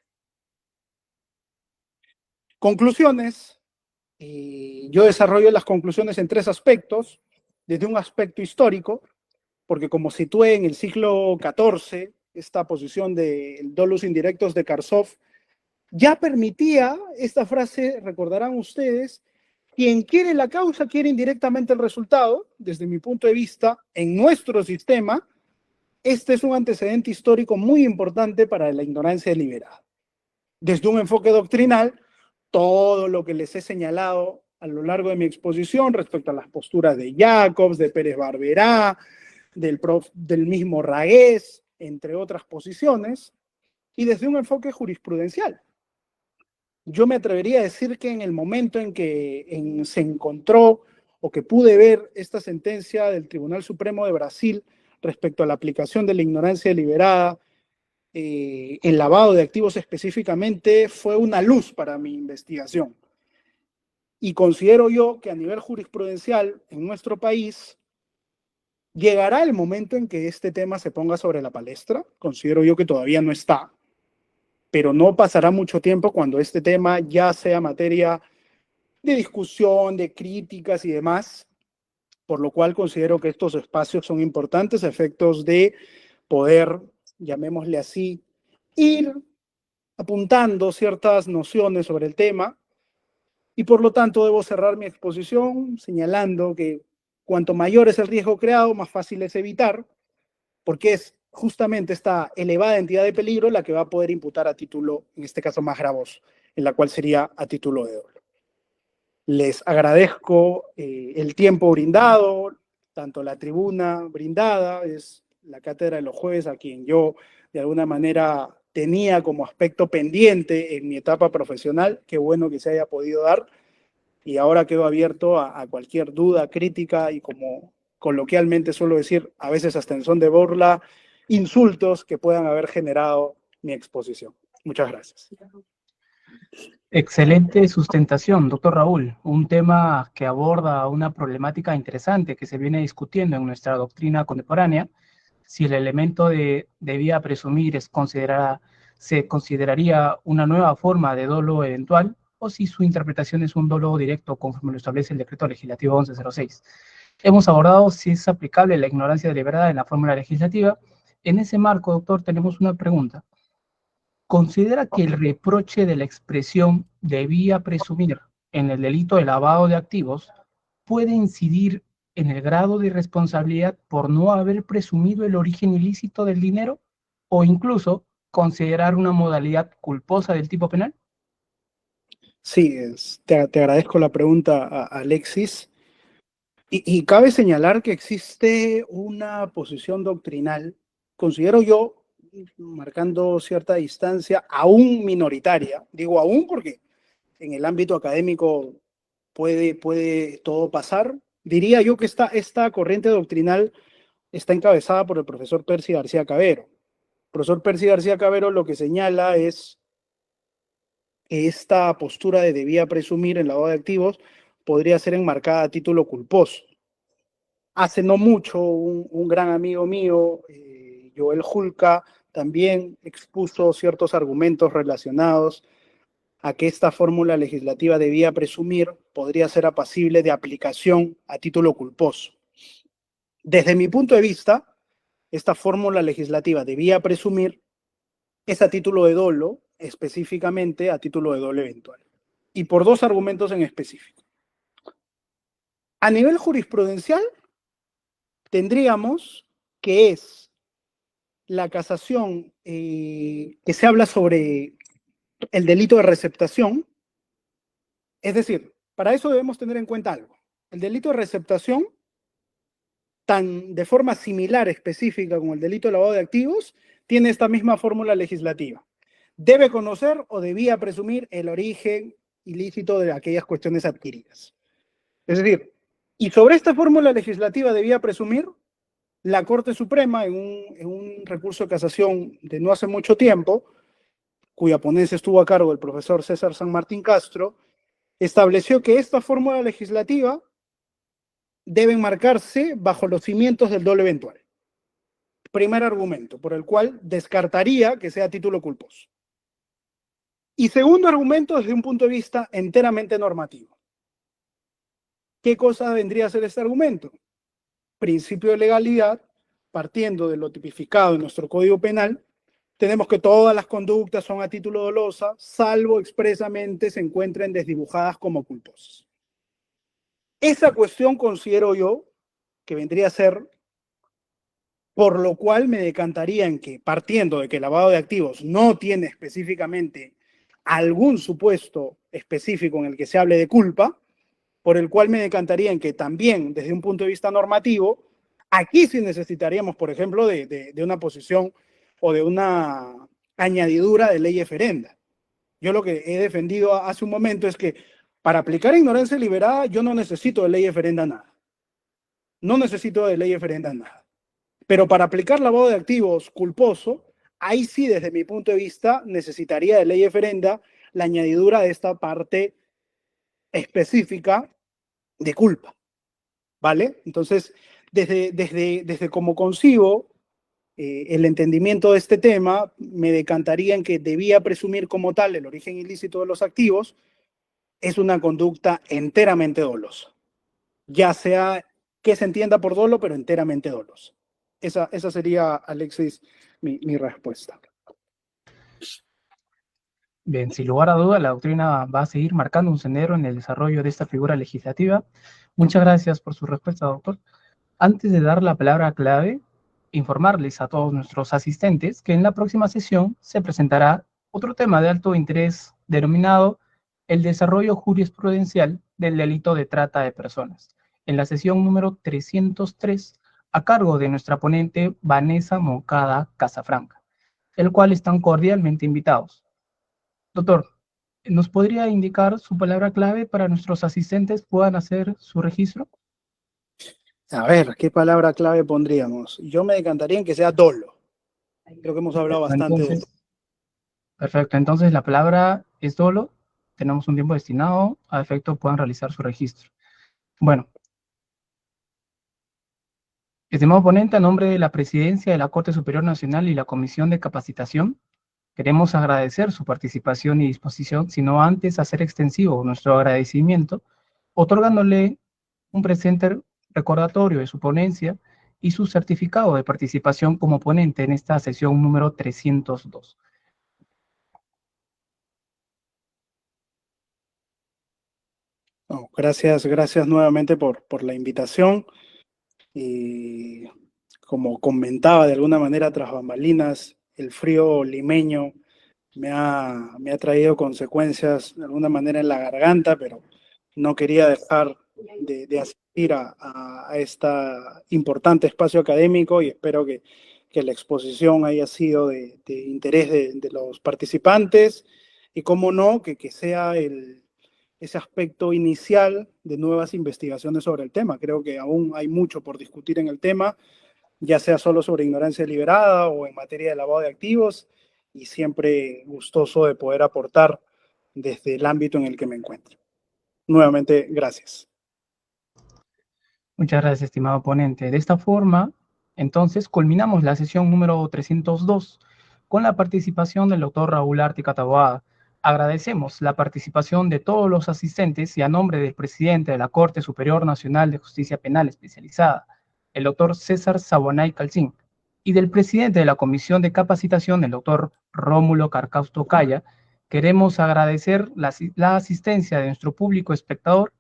Conclusiones. Yo desarrollo las conclusiones en tres aspectos. Desde un aspecto histórico, porque como situé en el siglo XIV, esta posición del dolus indirectos de Karsov ya permitía esta frase, recordarán ustedes, quien quiere la causa quiere indirectamente el resultado. Desde mi punto de vista, en nuestro sistema, este es un antecedente histórico muy importante para la ignorancia deliberada. Desde un enfoque doctrinal, todo lo que les he señalado a lo largo de mi exposición respecto a las posturas de Jacobs, de Pérez Barberá, del mismo Ragués, entre otras posiciones, y desde un enfoque jurisprudencial. Yo me atrevería a decir que en el momento en que se encontró o que pude ver esta sentencia del Tribunal Supremo de Brasil respecto a la aplicación de la ignorancia deliberada, el lavado de activos específicamente, fue una luz para mi investigación. Y considero yo que a nivel jurisprudencial en nuestro país llegará el momento en que este tema se ponga sobre la palestra. Considero yo que todavía no está, pero no pasará mucho tiempo cuando este tema ya sea materia de discusión, de críticas y demás, por lo cual considero que estos espacios son importantes a efectos de poder, llamémosle así, ir apuntando ciertas nociones sobre el tema, y por lo tanto debo cerrar mi exposición señalando que cuanto mayor es el riesgo creado, más fácil es evitar, porque es justamente esta elevada entidad de peligro la que va a poder imputar a título, en este caso más gravoso, en la cual sería a título de dolo. Les agradezco el tiempo brindado, tanto la tribuna brindada, es la cátedra de los jueves a quien yo de alguna manera tenía como aspecto pendiente en mi etapa profesional. Qué bueno que se haya podido dar, y ahora quedo abierto a cualquier duda, crítica y, como coloquialmente suelo decir, a veces hasta en son de burla, insultos que puedan haber generado mi exposición. Muchas gracias. Excelente sustentación, doctor Raúl. Un tema que aborda una problemática interesante que se viene discutiendo en nuestra doctrina contemporánea. Si el elemento de debía presumir se consideraría una nueva forma de dolo eventual, o si su interpretación es un dolo directo conforme lo establece el decreto legislativo 1106. Hemos abordado si es aplicable la ignorancia deliberada en la fórmula legislativa. En ese marco, doctor, tenemos una pregunta. ¿Considera que el reproche de la expresión debía presumir en el delito de lavado de activos puede incidir en el grado de responsabilidad por no haber presumido el origen ilícito del dinero, o incluso considerar una modalidad culposa del tipo penal? Sí, te agradezco la pregunta, Alexis. Y cabe señalar que existe una posición doctrinal, considero yo, marcando cierta distancia, aún minoritaria. Digo aún porque en el ámbito académico puede todo pasar. Diría yo que esta corriente doctrinal está encabezada por el profesor Percy García Cavero. El profesor Percy García Cavero lo que señala es que esta postura de debía presumir en lavado de activos podría ser enmarcada a título culposo. Hace no mucho, un gran amigo mío, Joel Julka, también expuso ciertos argumentos relacionados a que esta fórmula legislativa debía presumir podría ser apacible de aplicación a título culposo. Desde mi punto de vista, esta fórmula legislativa debía presumir es a título de dolo, específicamente a título de dolo eventual. Y por dos argumentos en específico. A nivel jurisprudencial, tendríamos que es la casación que se habla sobre el delito de receptación. Es decir, para eso debemos tener en cuenta algo. El delito de receptación, tan de forma similar, específica como el delito de lavado de activos, tiene esta misma fórmula legislativa. Debe conocer o debía presumir el origen ilícito de aquellas cuestiones adquiridas. Es decir, y sobre esta fórmula legislativa debía presumir, la Corte Suprema, en un recurso de casación de no hace mucho tiempo, cuya ponencia estuvo a cargo del profesor César San Martín Castro, estableció que esta fórmula legislativa debe marcarse bajo los cimientos del dolo eventual. Primer argumento, por el cual descartaría que sea título culposo. Y segundo argumento, desde un punto de vista enteramente normativo. ¿Qué cosa vendría a ser este argumento? Principio de legalidad, partiendo de lo tipificado en nuestro Código Penal, tenemos que todas las conductas son a título dolosa, salvo expresamente se encuentren desdibujadas como culposas. Esa cuestión considero yo que vendría a ser, por lo cual me decantaría en que, partiendo de que el lavado de activos no tiene específicamente algún supuesto específico en el que se hable de culpa, por el cual me decantaría en que también, desde un punto de vista normativo, aquí sí necesitaríamos, por ejemplo, de una posición o de una añadidura de ley eferenda. Yo lo que he defendido hace un momento es que para aplicar ignorancia deliberada yo no necesito de ley eferenda nada. No necesito de ley eferenda nada. Pero para aplicar lavado de activos culposo, ahí sí, desde mi punto de vista, necesitaría de ley eferenda la añadidura de esta parte específica de culpa, ¿vale? Entonces, desde como concibo el entendimiento de este tema, me decantaría en que debía presumir como tal el origen ilícito de los activos, es una conducta enteramente dolosa. Ya sea que se entienda por dolo, pero enteramente dolosa. Esa sería, Alexis, mi respuesta. Bien, sin lugar a duda, la doctrina va a seguir marcando un sendero en el desarrollo de esta figura legislativa. Muchas gracias por su respuesta, doctor. Antes de dar la palabra clave, informarles a todos nuestros asistentes que en la próxima sesión se presentará otro tema de alto interés denominado el desarrollo jurisprudencial del delito de trata de personas, en la sesión número 303, a cargo de nuestra ponente Vanessa Moncada Casafranca, el cual están cordialmente invitados. Doctor, ¿nos podría indicar su palabra clave para nuestros asistentes puedan hacer su registro? A ver, ¿qué palabra clave pondríamos? Yo me decantaría en que sea dolo. Creo que hemos hablado bastante de esto. Perfecto, entonces la palabra es dolo. Tenemos un tiempo destinado, a efecto puedan realizar su registro. Bueno, estimado ponente, a nombre de la Presidencia de la Corte Superior Nacional y la Comisión de Capacitación, queremos agradecer su participación y disposición, sino antes hacer extensivo nuestro agradecimiento, otorgándole un presente recordatorio de su ponencia y su certificado de participación como ponente en esta sesión número 302. No, gracias nuevamente por la invitación. Y como comentaba de alguna manera tras bambalinas, el frío limeño me ha traído consecuencias de alguna manera en la garganta, pero no quería dejar de asistir a este importante espacio académico y espero que la exposición haya sido de interés de los participantes y, cómo no, que sea ese aspecto inicial de nuevas investigaciones sobre el tema. Creo que aún hay mucho por discutir en el tema, ya sea solo sobre ignorancia deliberada o en materia de lavado de activos, y siempre gustoso de poder aportar desde el ámbito en el que me encuentro. Nuevamente, gracias. Muchas gracias, estimado ponente. De esta forma, entonces, culminamos la sesión número 302 con la participación del doctor Raúl Ártica Taboada. Agradecemos la participación de todos los asistentes y a nombre del presidente de la Corte Superior Nacional de Justicia Penal Especializada, el doctor César Sabonay Calcín, y del presidente de la Comisión de Capacitación, el doctor Rómulo Carcausto Calla, queremos agradecer la asistencia de nuestro público espectador.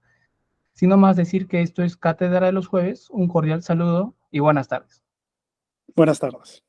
Sino más decir que esto es Cátedra de los Jueves. Un cordial saludo y buenas tardes. Buenas tardes.